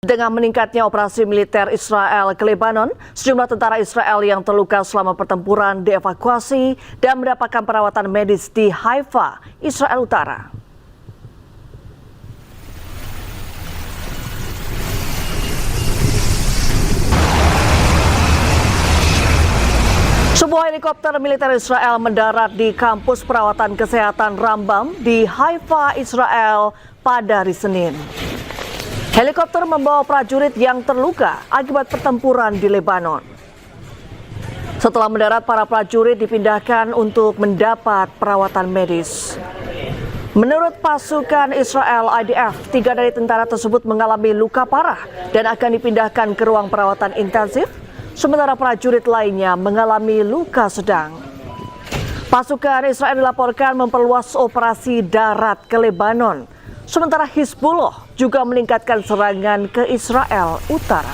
Dengan meningkatnya operasi militer Israel ke Lebanon, sejumlah tentara Israel yang terluka selama pertempuran dievakuasi dan mendapatkan perawatan medis di Haifa, Israel Utara. Sebuah helikopter militer Israel mendarat di kampus perawatan kesehatan Rambam di Haifa, Israel pada hari Senin. Helikopter membawa prajurit yang terluka akibat pertempuran di Lebanon. Setelah mendarat, para prajurit dipindahkan untuk mendapat perawatan medis. Menurut pasukan Israel IDF, 3 dari tentara tersebut mengalami luka parah dan akan dipindahkan ke ruang perawatan intensif, sementara prajurit lainnya mengalami luka sedang. Pasukan Israel dilaporkan memperluas operasi darat ke Lebanon, sementara Hizbullah juga meningkatkan serangan ke Israel Utara.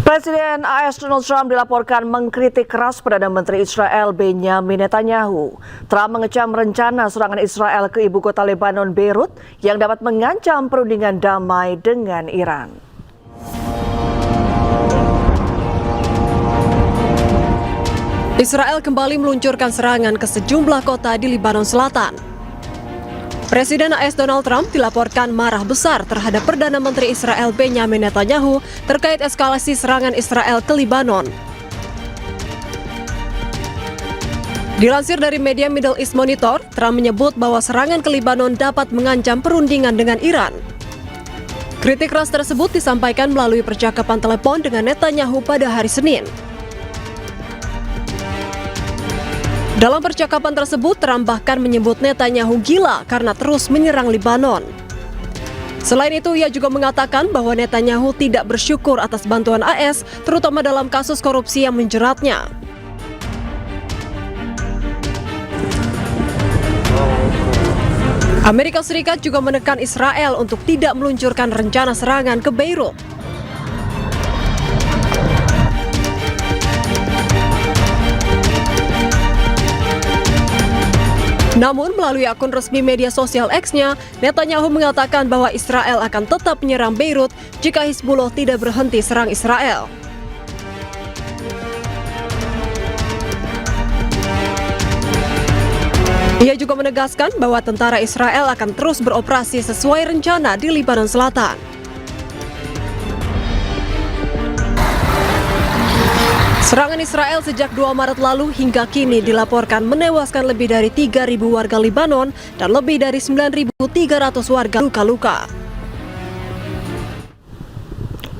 Presiden AS Donald Trump dilaporkan mengkritik keras Perdana Menteri Israel Benjamin Netanyahu. Trump mengecam rencana serangan Israel ke ibu kota Lebanon, Beirut, yang dapat mengancam perundingan damai dengan Iran. Israel kembali meluncurkan serangan ke sejumlah kota di Lebanon Selatan. Presiden AS Donald Trump dilaporkan marah besar terhadap Perdana Menteri Israel Benjamin Netanyahu terkait eskalasi serangan Israel ke Lebanon. Dilansir dari media Middle East Monitor, Trump menyebut bahwa serangan ke Lebanon dapat mengancam perundingan dengan Iran. Kritik keras tersebut disampaikan melalui percakapan telepon dengan Netanyahu pada hari Senin. Dalam percakapan tersebut, Trump bahkan menyebut Netanyahu gila karena terus menyerang Lebanon. Selain itu, ia juga mengatakan bahwa Netanyahu tidak bersyukur atas bantuan AS, terutama dalam kasus korupsi yang menjeratnya. Amerika Serikat juga menekan Israel untuk tidak meluncurkan rencana serangan ke Beirut. Namun, melalui akun resmi media sosial X-nya, Netanyahu mengatakan bahwa Israel akan tetap menyerang Beirut jika Hizbullah tidak berhenti serang Israel. Ia juga menegaskan bahwa tentara Israel akan terus beroperasi sesuai rencana di Lebanon Selatan. Serangan Israel sejak 2 Maret lalu hingga kini dilaporkan menewaskan lebih dari 3.000 warga Lebanon dan lebih dari 9.300 warga luka-luka.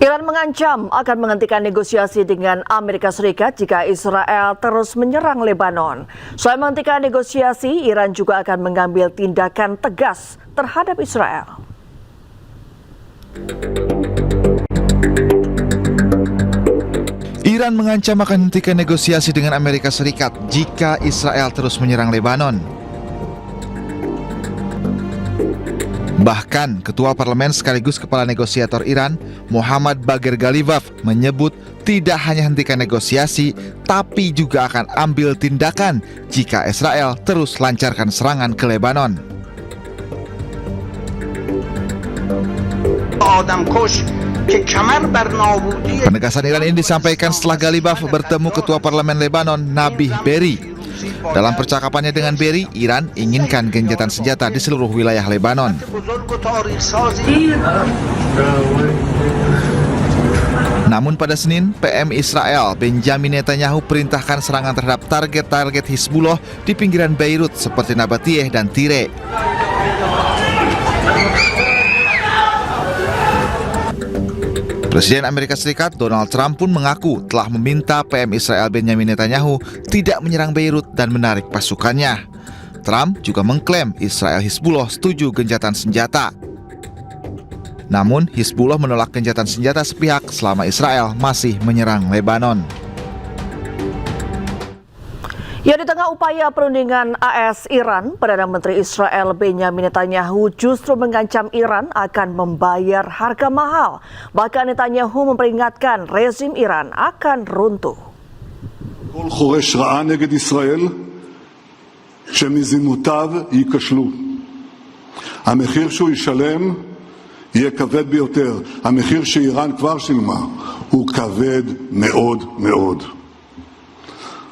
Iran mengancam akan menghentikan negosiasi dengan Amerika Serikat jika Israel terus menyerang Lebanon. Selain menghentikan negosiasi, Iran juga akan mengambil tindakan tegas terhadap Israel. Iran mengancam akan hentikan negosiasi dengan Amerika Serikat jika Israel terus menyerang Lebanon. Bahkan, Ketua Parlemen sekaligus Kepala Negosiator Iran, Mohammad Bagher Ghalibaf, menyebut tidak hanya hentikan negosiasi, tapi juga akan ambil tindakan jika Israel terus lancarkan serangan ke Lebanon. Penegasan Iran ini disampaikan setelah Ghalibaf bertemu Ketua Parlemen Lebanon, Nabih Berri. Dalam percakapannya dengan Berri, Iran inginkan gencatan senjata di seluruh wilayah Lebanon. Namun pada Senin, PM Israel Benjamin Netanyahu perintahkan serangan terhadap target-target Hizbullah di pinggiran Beirut seperti Nabatiyeh dan Tire. Presiden Amerika Serikat Donald Trump pun mengaku telah meminta PM Israel Benjamin Netanyahu tidak menyerang Beirut dan menarik pasukannya. Trump juga mengklaim Israel Hizbullah setuju gencatan senjata. Namun, Hizbullah menolak gencatan senjata sepihak selama Israel masih menyerang Lebanon. Ya, di tengah upaya perundingan AS-Iran, Perdana Menteri Israel Benjamin Netanyahu justru mengancam Iran akan membayar harga mahal. Bahkan Netanyahu memperingatkan rezim Iran akan runtuh. כל חורש רעה נגד ישראל, שמזימותיו ייכשלו. המחיר שהוא ישלם יהיה כבד ביותר. המחיר שאיראן כבר שילמה הוא כבד מאוד מאוד.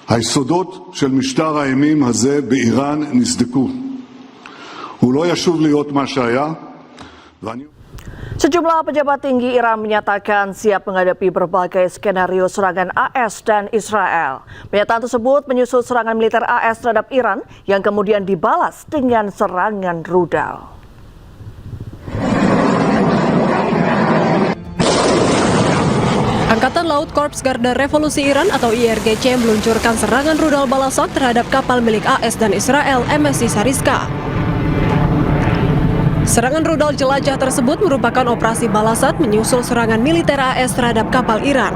היסודות של משטר האימים הזה באיראן נסדקו. הוא לא ישוב להיות מה שהיה, ואני... Sejumlah pejabat tinggi Iran menyatakan siap menghadapi berbagai skenario serangan AS dan Israel. Pernyataan tersebut menyusul serangan militer AS terhadap Iran yang kemudian dibalas dengan serangan rudal. Angkatan Laut Korps Garda Revolusi Iran atau IRGC meluncurkan serangan rudal balasan terhadap kapal milik AS dan Israel MSC Sariska. Serangan rudal jelajah tersebut merupakan operasi balasan menyusul serangan militer AS terhadap kapal Iran.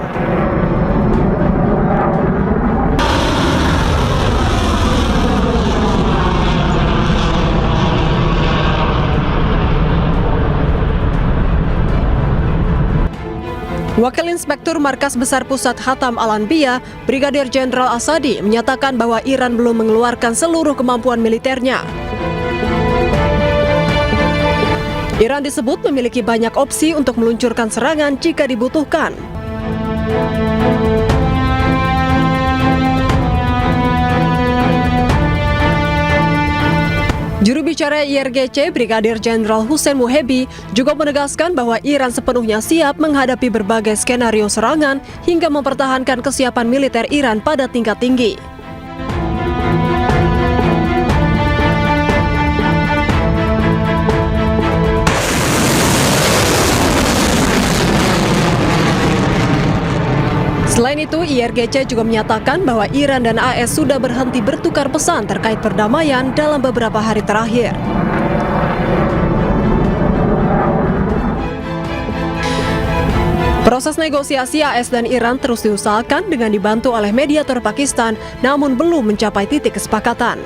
Wakil Inspektur Markas Besar Pusat Hatam Al-Anbiya, Brigadir Jenderal Asadi, menyatakan bahwa Iran belum mengeluarkan seluruh kemampuan militernya. Iran disebut memiliki banyak opsi untuk meluncurkan serangan jika dibutuhkan. Juru bicara IRGC, Brigadir Jenderal Hussein Muhebi, juga menegaskan bahwa Iran sepenuhnya siap menghadapi berbagai skenario serangan hingga mempertahankan kesiapan militer Iran pada tingkat tinggi. Selain itu, IRGC juga menyatakan bahwa Iran dan AS sudah berhenti bertukar pesan terkait perdamaian dalam beberapa hari terakhir. Proses negosiasi AS dan Iran terus diusahakan dengan dibantu oleh mediator Pakistan, namun belum mencapai titik kesepakatan.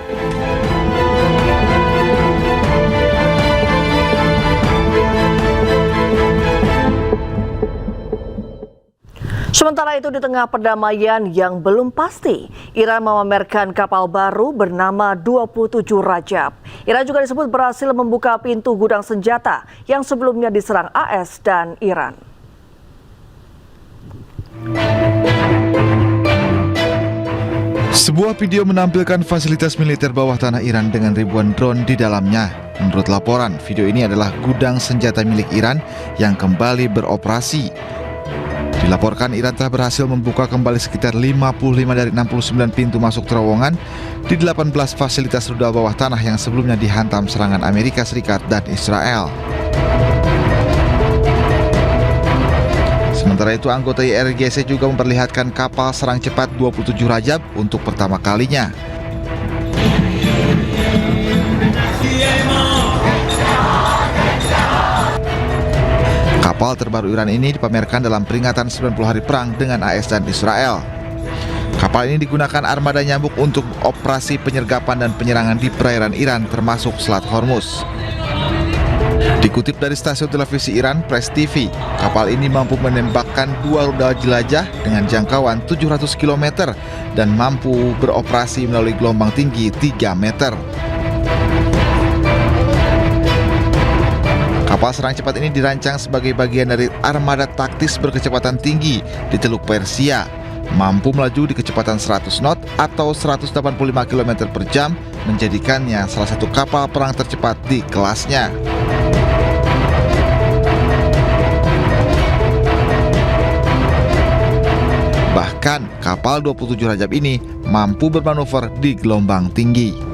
Sementara itu di tengah perdamaian yang belum pasti, Iran memamerkan kapal baru bernama 27 Rajab. Iran juga disebut berhasil membuka pintu gudang senjata yang sebelumnya diserang AS dan Iran. Sebuah video menampilkan fasilitas militer bawah tanah Iran dengan ribuan drone di dalamnya. Menurut laporan, video ini adalah gudang senjata milik Iran yang kembali beroperasi. Dilaporkan Iran telah berhasil membuka kembali sekitar 55 dari 69 pintu masuk terowongan di 18 fasilitas rudal bawah tanah yang sebelumnya dihantam serangan Amerika Serikat dan Israel. Sementara itu, anggota IRGC juga memperlihatkan kapal serang cepat 27 Rajab untuk pertama kalinya. Kapal terbaru Iran ini dipamerkan dalam peringatan 90 hari perang dengan AS dan Israel. Kapal ini digunakan armada nyambuk untuk operasi penyergapan dan penyerangan di perairan Iran termasuk Selat Hormuz. Dikutip dari stasiun televisi Iran Press TV, kapal ini mampu menembakkan 2 rudal jelajah dengan jangkauan 700 km dan mampu beroperasi melalui gelombang tinggi 3 meter. Kapal serang cepat ini dirancang sebagai bagian dari armada taktis berkecepatan tinggi di Teluk Persia, mampu melaju di kecepatan 100 knot atau 185 km per jam, menjadikannya salah satu kapal perang tercepat di kelasnya. Bahkan, kapal 27 Rajab ini mampu bermanuver di gelombang tinggi.